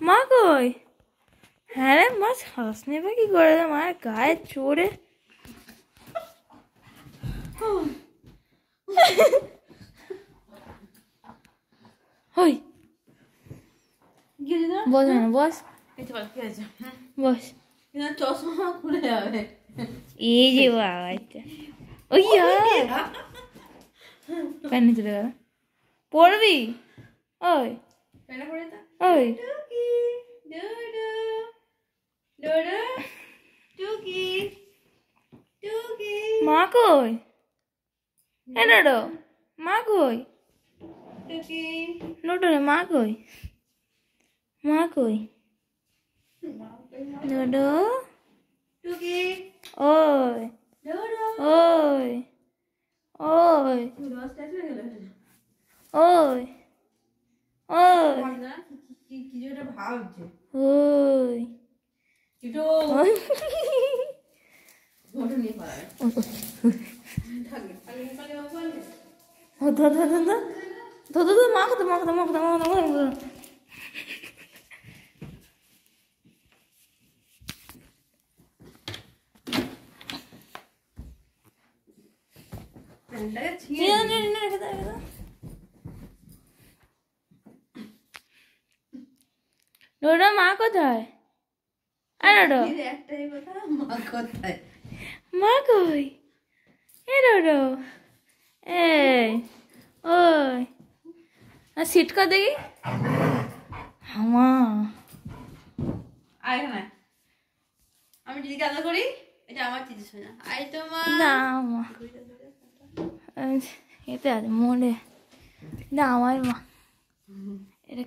মা কই? হ্যাঁ রে মা, শ্বাস নেবে কি করে রে মায়ের গায়ে চড়ে? হই বস না, বস বস। চশমা খুলে যাবে। এই যে বাবা, ওই প্যান নিচে দেখা পড়বি? ওই ওই মা কই? ডোডো মা কই? ডোডো রে মা কই? মা কই? ডোডো ওই ওই ওই ওই ওই ভাবছে ওই ডোডো মা কোথায়? ডোডো একটাই কথা, মা কোথায়? মা কই? এ ডোডো এই ওই সিট কর দেখি। হামা এখানে আমি দিদিকে আদর করি, এটা আমার দিদি সোনা। আই তো মা না মা এতে আছে মোড়ে, না আমার মা এটা